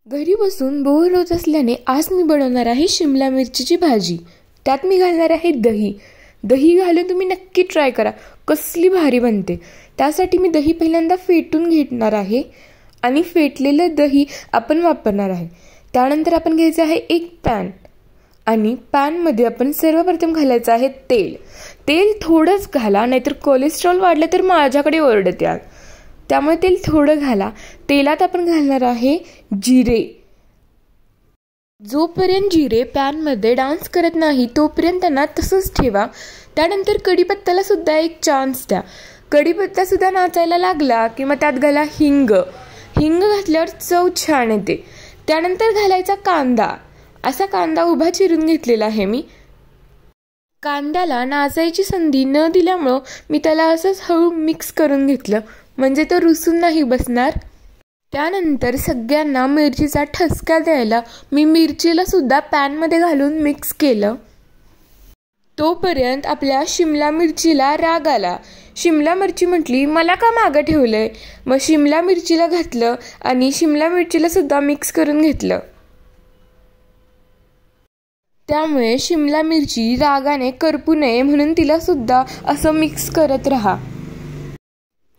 घरी बसून बोर होत असल्याने आज मी बनवणार आहे शिमला मिरचीची भाजी। त्यात मी घालणार आहे दही। दही घालून तुम्ही नक्की ट्राय करा, कसली भारी बनते। त्यासाठी मी दही पहिल्यांदा फेटून घेणार आहे आणि फेटलेलं दही आपण वापरणार आहे। त्यानंतर आपण घ्यायचं आहे एक पॅन आणि पॅन मध्ये आपण सर्वप्रथम घालायचं आहे तेल। तेल थोडंच घाला, नाहीतर कोलेस्ट्रॉल वाढलं तर माझ्याकडे ओरडत्याल, त्यामुळे तेल थोडं घाला। तेलात आपण घालणार आहे जिरे। जोपर्यंत जिरे पॅन मध्ये डान्स करत नाही तोपर्यंत त्यांना तसंच ठेवा। त्यानंतर कढीपत्त्याला सुद्धा एक चान्स द्या। कढीपत्ता सुद्धा नाचायला लागला की मग त्यात घाला हिंग। हिंग घातल्यावर चव छान येते। त्यानंतर घालायचा कांदा। असा कांदा उभा चिरून घेतलेला आहे मी। कांद्याला नाचायची संधी न दिल्यामुळे मी त्याला असंच हळू मिक्स करून घेतलं, म्हणजे तो रुसून नाही बसणार। त्यानंतर सगळ्यांना मिरचीचा ठसका द्यायला मी मिरचीला सुद्धा पॅन मध्ये घालून मिक्स केलं। तोपर्यंत आपल्या शिमला मिरचीला राग आला। शिमला मिरची म्हटली मला का मागं ठेवलंय, मग शिमला मिरचीला घातलं आणि शिमला मिरचीला सुद्धा मिक्स करून घेतलं। त्यामुळे शिमला मिरची रागाने करपू नये म्हणून तिला सुद्धा असं मिक्स करत राहा।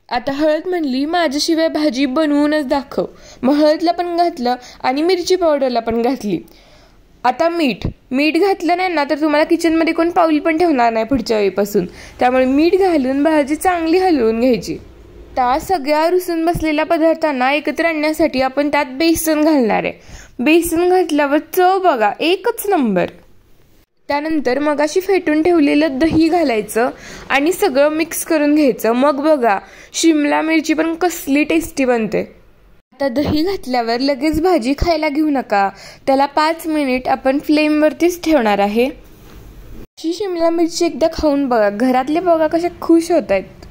आता हळद म्हणली माझ्याशिवाय भाजी बनवूनच दाखव, मग हळदला पण घातलं आणि मिरची पावडरला पण घातली। आता मीठ घातलं नाही ना तर तुम्हाला किचन मध्ये कोण पाऊल पण ठेवणार नाही पुढच्या वेळीपासून, त्यामुळे मीठ घालून भाजी चांगली हलवून घ्यायची। त्या सगळ्या रुसून बसलेल्या पदार्थांना एकत्र आणण्यासाठी आपण त्यात बेसन घालणार आहे। बेसन घातल्यावर चव बघा एकच नंबर। त्यानंतर मगाशी फेटून ठेवलेलं दही घालायचं आणि सगळं मिक्स करून घ्यायचं। मग बघा शिमला मिरची पण कसली टेस्टी बनते। आता दही घातल्यावर लगेच भाजी खायला घेऊ नका, त्याला 5 मिनिट आपण फ्लेम वरतीच ठेवणार आहे। शिमला मिरची एकदा खाऊन बघा, घरातले बघा कसे खुश होत आहेत।